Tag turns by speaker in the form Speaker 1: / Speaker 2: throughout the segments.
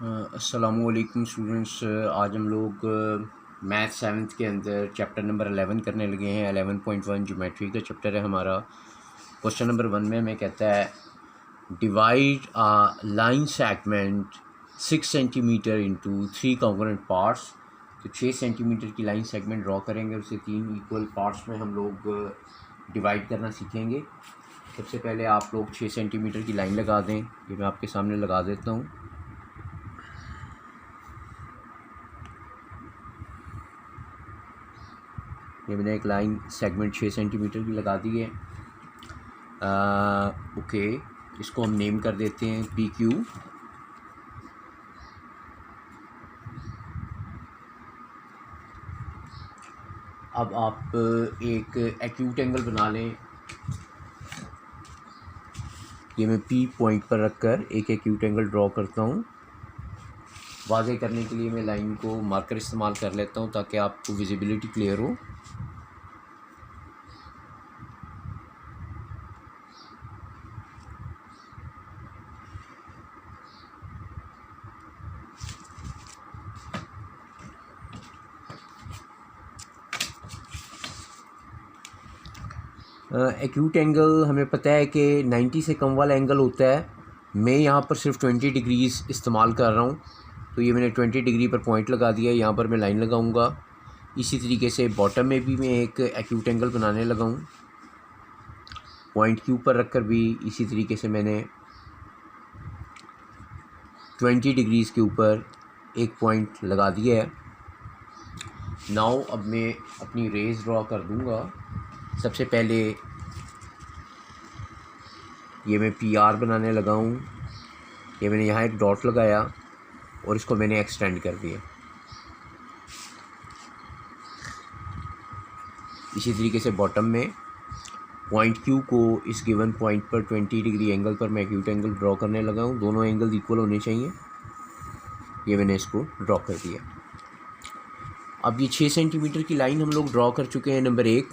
Speaker 1: अस्सलामुअलैकुम स्टूडेंट्स। आज हम लोग मैथ सेवन्थ के अंदर चैप्टर नंबर 11 करने लगे हैं। 11.1 ज्योमेट्री का चैप्टर है हमारा। क्वेश्चन नंबर 1 में हमें कहता है divide a line segment 6 centimetre into 3 component parts. तो 6 सेंटीमीटर की लाइन सेगमेंट ड्रॉ करेंगे, उसे 3 इक्वल पार्ट्स में हम लोग डिवाइड करना सीखेंगे। सबसे पहले आप लोग 6 सेंटीमीटर की लाइन लगा दें। ये मैं आपके सामने लगा देता हूँ। ये मैंने एक लाइन सेगमेंट 6 सेंटीमीटर की लगा दी है। ओके, इसको हम नेम कर देते हैं पी क्यू। अब आप एक एक्यूट एंगल बना लें। ये मैं पी पॉइंट पर रखकर एक एक्यूट एंगल ड्रॉ करता हूँ। वाज़े करने के लिए मैं लाइन को मार्कर इस्तेमाल कर लेता हूँ ताकि आपको विजिबिलिटी क्लियर हो। एक्यूट एंगल हमें पता है कि 90 से कम वाला एंगल होता है। मैं यहाँ पर सिर्फ 20 डिग्रीज़ इस्तेमाल कर रहा हूँ, तो ये मैंने 20 डिग्री पर पॉइंट लगा दिया है। यहाँ पर मैं लाइन लगाऊंगा। इसी तरीके से बॉटम में भी मैं एक एक्यूट एंगल बनाने लगा हूँ। पॉइंट क्यू पर रखकर भी इसी तरीके से मैंने 20 डिग्रीज़ के ऊपर एक पॉइंट लगा दिया है। नाउ अब मैं अपनी रेज ड्रॉ कर दूँगा। सबसे पहले ये मैं पी आर बनाने लगा हूँ। ये मैंने यहाँ एक डॉट लगाया और इसको मैंने एक्सटेंड कर दिया। इसी तरीके से बॉटम में पॉइंट क्यू को इस गिवन पॉइंट पर 20 डिग्री एंगल पर मैं एक्यूट एंगल ड्रॉ करने लगा हूँ। दोनों एंगल इक्वल होने चाहिए। ये मैंने इसको ड्रॉ कर दिया। अब ये 6 सेंटीमीटर की लाइन हम लोग ड्रॉ कर चुके हैं। नंबर 1,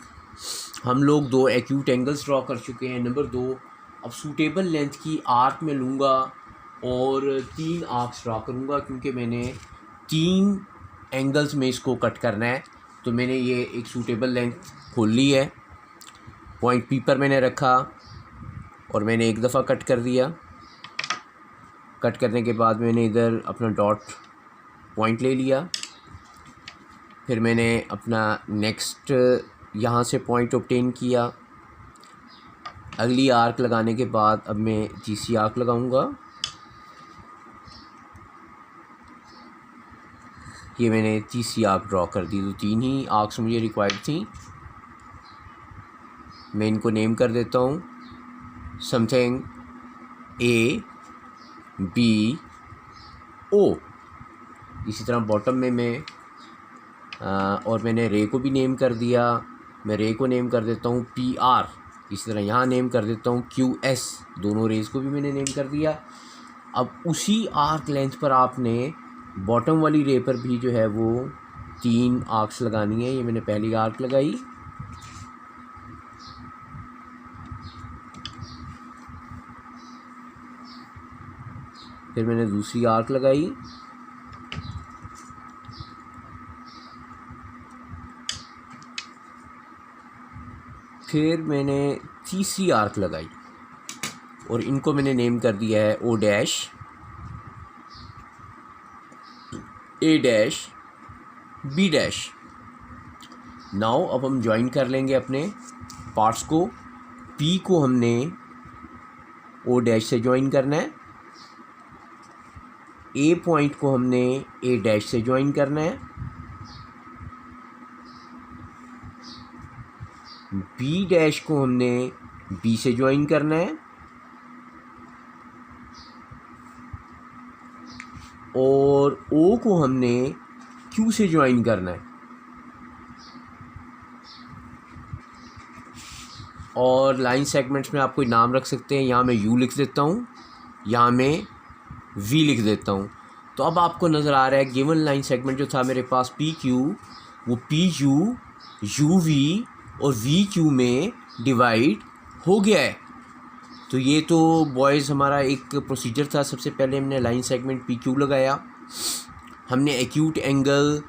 Speaker 1: हम लोग 2 एक्यूट एंगल्स ड्रॉ कर चुके हैं। नंबर 2, अब सूटेबल लेंथ की आर्क में लूँगा और 3 आर्क्स ड्रॉ करूँगा, क्योंकि मैंने 3 एंगल्स में इसको कट करना है। तो मैंने ये एक सूटेबल लेंथ खोल ली है। पॉइंट पी पर मैंने रखा और मैंने एक दफ़ा कट कर दिया। कट करने के बाद मैंने इधर अपना डॉट पॉइंट ले लिया। फिर मैंने अपना नेक्स्ट यहाँ से पॉइंट ऑब्टेन किया। अगली आर्क लगाने के बाद अब मैं तीसरी आर्क लगाऊंगा। ये मैंने तीसरी आर्क ड्रॉ कर दी। तो 3 ही आर्क्स मुझे रिक्वायर्ड थी। मैं इनको नेम कर देता हूँ समथिंग ए बी ओ। इसी तरह बॉटम में मैं और मैंने रे को भी नेम कर दिया। मैं रे को नेम कर देता हूँ पी आर। इसी तरह यहाँ नेम कर देता हूँ क्यू एस। दोनों रेज को भी मैंने नेम कर दिया। अब उसी आर्क लेंथ पर आपने बॉटम वाली रे पर भी जो है वो 3 आर्क्स लगानी है। ये मैंने पहली आर्क लगाई। फिर मैंने दूसरी आर्क लगाई। फिर मैंने तीसरी आर्क लगाई और इनको मैंने नेम कर दिया है ओ डैश, ए डैश, बी डैश। नाउ अब हम ज्वाइन कर लेंगे अपने पार्ट्स को। पी को हमने ओ डैश से ज्वाइन करना है। ए पॉइंट को हमने ए डैश से ज्वाइन करना है। बी डैश को हमने बी से ज्वाइन करना है और ओ को हमने क्यू से ज्वाइन करना है। और लाइन सेगमेंट्स में आप कोई नाम रख सकते हैं। यहाँ मैं यू लिख देता हूँ, यहाँ मैं वी लिख देता हूँ। तो अब आपको नज़र आ रहा है गिवन लाइन सेगमेंट जो था मेरे पास पी क्यू, वो पी यू, यू वी और वी क्यू में डिवाइड हो गया है। तो ये तो बॉयज़ हमारा एक प्रोसीजर था। सबसे पहले हमने लाइन सेगमेंट पी क्यू लगाया, हमने एक्यूट एंगल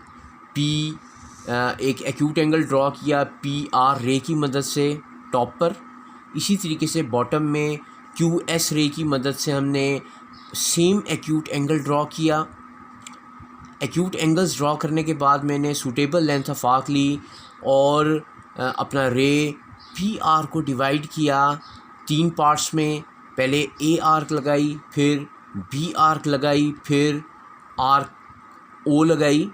Speaker 1: एक एक्यूट एंगल ड्रॉ किया पी आर रे की मदद से टॉप पर। इसी तरीके से बॉटम में क्यू एस रे की मदद से हमने सेम एक्यूट एंगल ड्रॉ किया। एक्यूट एंगल्स ड्रॉ करने के बाद मैंने सूटेबल लेंथ ऑफ आर्क ली और अपना रे पी आर को डिवाइड किया 3 पार्ट्स में। पहले ए आर्क लगाई, फिर बी आर्क लगाई, फिर आर्क ओ लगाई।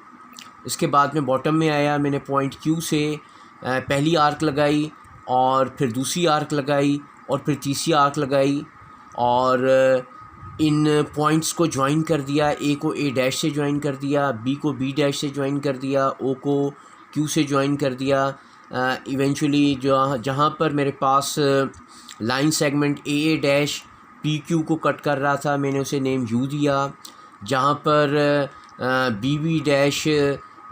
Speaker 1: इसके बाद में बॉटम में आया, मैंने पॉइंट क्यू से पहली आर्क लगाई और फिर दूसरी आर्क लगाई और फिर तीसरी आर्क लगाई और इन पॉइंट्स को ज्वाइन कर दिया। ए को ए डैश से ज्वाइन कर दिया, बी को बी डैश से ज्वाइन कर दिया, ओ को क्यू से ज्वाइन कर दिया। इवेंचुअली जहाँ पर मेरे पास line segment A dash P Q को कट कर रहा था, मैंने उसे नेम यू दिया। जहाँ पर B B dash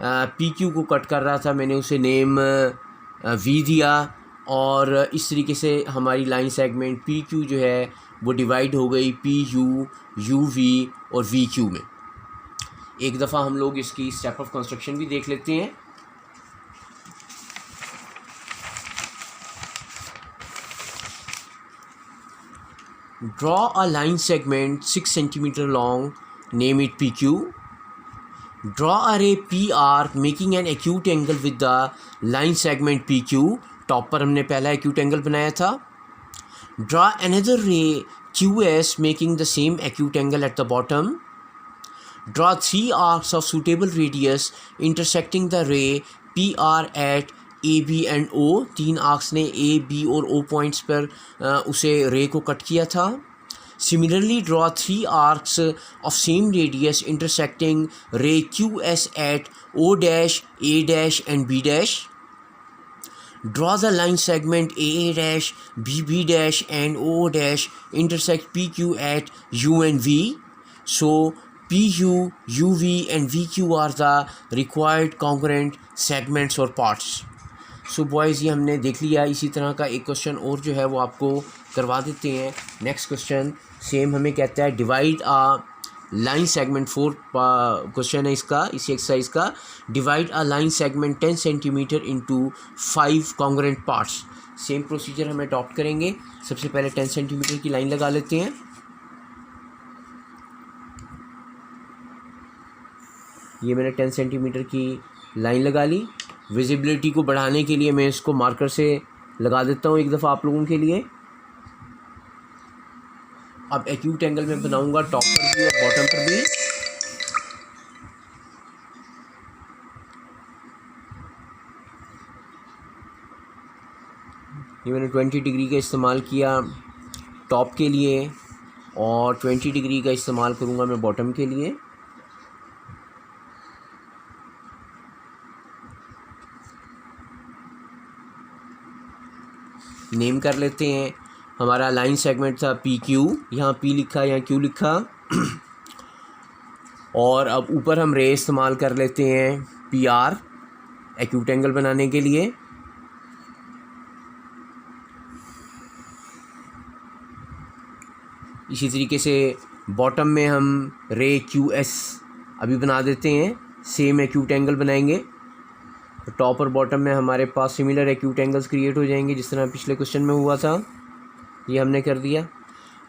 Speaker 1: P Q को कट कर रहा था, मैंने उसे नेम वी दिया। और इस तरीके से हमारी लाइन सेगमेंट पी क्यू जो है वो डिवाइड हो गई पी यू, यू वी और वी क्यू में। एक दफ़ा हम लोग इसकी स्टेप ऑफ कंस्ट्रक्शन भी देख लेते हैं। Draw a line segment 6 centimetre long, name it P Q. Draw a ray PR making an acute angle with the line segment PQ। Top पर हमने पहला acute angle बनाया था। Draw another ray QS making the same acute angle at the bottom। Draw 3 arcs of suitable radius intersecting the ray PR at A, B and O। 3 arcs ने A, B और O points पर उसे ray को cut किया था। Similarly, draw 3 arcs of same radius intersecting ray QS at O dash, A dash and B dash। Draw the line segment AA dash, BB dash and O dash intersect PQ at U and V। So PU, UV and VQ are the required congruent segments or parts। So boys ये हमने देख लिया। इसी तरह का एक question और जो है वो आपको करवा देते हैं। नेक्स्ट क्वेश्चन सेम हमें कहता है डिवाइड आ लाइन सेगमेंट 4 क्वेश्चन है इसका, इसी एक्सरसाइज का। Divide a line segment 10 centimetre into 5 congruent parts. Same procedure हम अडॉप्ट करेंगे। सबसे पहले 10 सेंटीमीटर की लाइन लगा लेते हैं। ये मैंने 10 सेंटीमीटर की लाइन लगा ली। विजिबिलिटी को बढ़ाने के लिए मैं इसको मार्कर से लगा देता हूँ एक दफ़ा आप लोगों के लिए। अब एक्यूट एंगल में बनाऊंगा टॉप पर भी और बॉटम पर भी। ये मैंने 20 डिग्री का इस्तेमाल किया टॉप के लिए और 20 डिग्री का इस्तेमाल करूंगा मैं बॉटम के लिए। नेम कर लेते हैं। हमारा लाइन सेगमेंट था पी क्यू, यहाँ पी लिखा, यहाँ क्यू लिखा। और अब ऊपर हम रे इस्तेमाल कर लेते हैं पी आर एक्यूट एंगल बनाने के लिए। इसी तरीके से बॉटम में हम रे क्यू एस अभी बना देते हैं, सेम एक्यूट एंगल बनाएंगे। टॉप और बॉटम में हमारे पास सिमिलर एक्यूट एंगल्स क्रिएट हो जाएंगे जिस तरह पिछले क्वेश्चन में हुआ था। ये हमने कर दिया।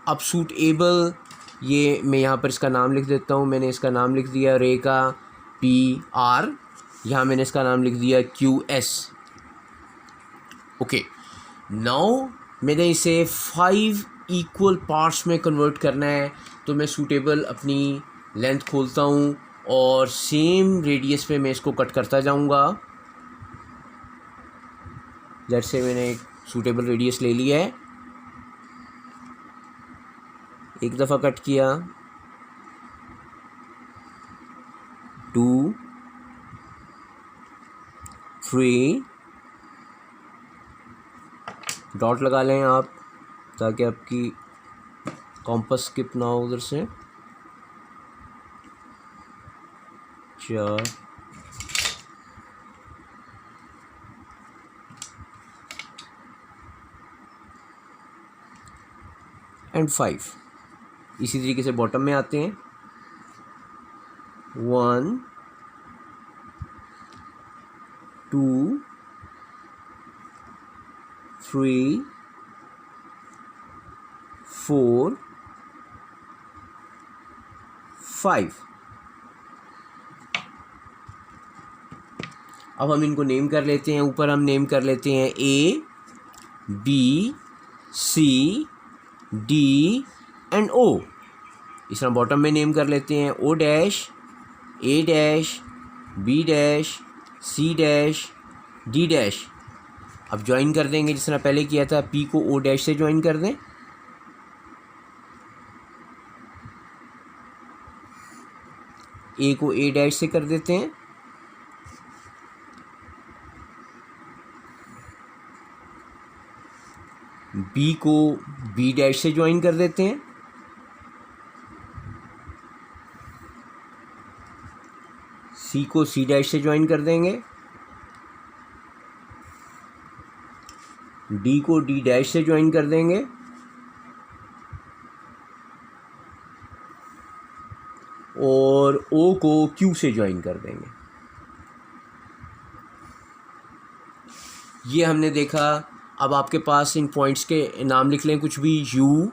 Speaker 1: अब सूटेबल, ये मैं यहाँ पर इसका नाम लिख देता हूँ। मैंने इसका नाम लिख दिया रे का पी आर, यहाँ मैंने इसका नाम लिख दिया क्यू एस। ओके, नाउ मैंने इसे 5 इक्वल पार्ट्स में कन्वर्ट करना है। तो मैं सूटेबल अपनी लेंथ खोलता हूँ और सेम रेडियस पे मैं इसको कट करता जाऊँगा। जैसे मैंने एक सूटेबल रेडियस ले लिया है, एक दफ़ा कट किया, 2, 3, डॉट लगा लें आप ताकि आपकी कॉम्पस स्किप ना हो उधर से। 4, एंड 5। इसी तरीके से बॉटम में आते हैं 1 2 3 4 5। अब हम इनको नेम कर लेते हैं। ऊपर हम नेम कर लेते हैं A B C D and O। इस तरह बॉटम में नेम कर लेते हैं O dash A dash B dash C dash D dash. अब ज्वाइन कर देंगे जिस तरह पहले किया था। P को O डैश से ज्वाइन कर दें, A को A डैश से कर देते हैं, B को B डैश से ज्वाइन कर देते हैं, C को C डैश से ज्वाइन कर देंगे, D को D डैश से ज्वाइन कर देंगे और O को Q से ज्वाइन कर देंगे। ये हमने देखा। अब आपके पास इन पॉइंट्स के नाम लिख लें कुछ भी। U,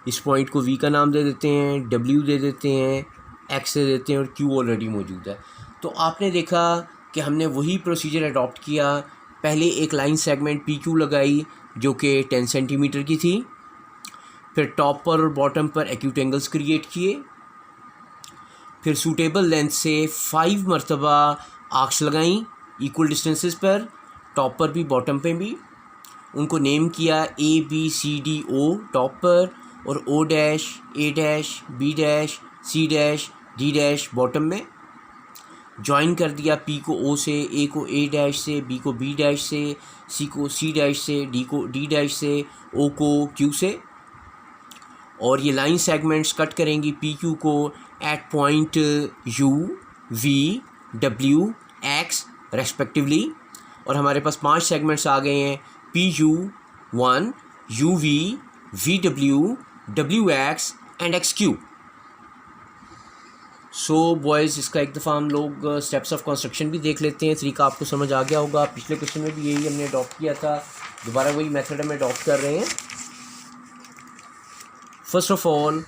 Speaker 1: इस पॉइंट को V का नाम दे देते हैं, W दे देते हैं, X दे देते हैं और Q ऑलरेडी मौजूद है। तो आपने देखा कि हमने वही प्रोसीजर अडॉप्ट किया। पहले एक लाइन सेगमेंट PQ लगाई जो कि 10 सेंटीमीटर की थी, फिर टॉप पर और बॉटम पर एक्यूट एंगल्स क्रिएट किए, फिर सूटेबल लेंथ से 5 मरतबा आर्क्स लगाई इक्वल डिस्टेंसेस पर, टॉप पर भी बॉटम पे भी। उनको नेम किया A B C D O top पर और O dash A dash B dash C dash D dash bottom में। ज्वाइन कर दिया P को O से, A को A डैश से, B को B डैश से, C को C डैश से, D को D डैश से, O को Q से। और ये लाइन सेगमेंट्स कट करेंगी PQ को at point U, V, W, X respectively. और हमारे पास 5 सेगमेंट्स आ गए हैं PU1, UV, VW, WX and XQ। So boys, इसका एक दफ़ा हम लोग स्टेप्स ऑफ कंस्ट्रक्शन भी देख लेते हैं। तरीका आपको समझ आ गया होगा। पिछले क्वेश्चन में भी यही हमने अडॉप्ट किया था, दोबारा वही मेथड हम अडॉप्ट कर रहे हैं। First of all,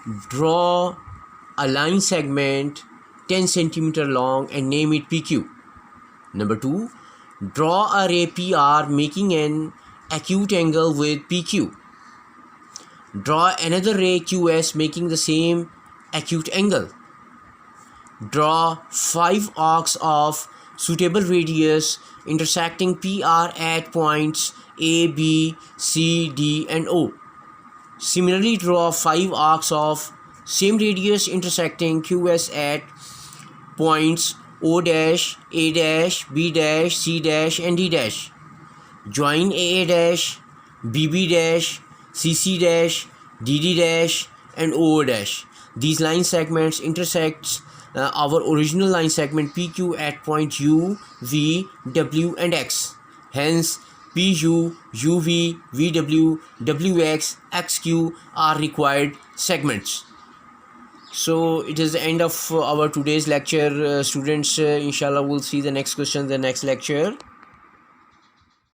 Speaker 1: draw a line segment 10 centimeter long and name it PQ. Number 2, draw a ray PR making an acute angle with PQ. Draw another ray QS making the same acute angle. Draw 5 arcs of suitable radius intersecting PR at points A, B, C, D and O. Similarly, draw 5 arcs of same radius intersecting QS at points O dash, A dash, B dash, C dash and D dash. Join AA dash, BB dash, CC dash, DD dash and OO dash. These line segments intersects our original line segment PQ at point U, V, W and X. Hence, PU, UV, VW, WX, XQ are required segments. So it is the end of our today's lecture, students. Inshallah we'll see the next question, the next lecture.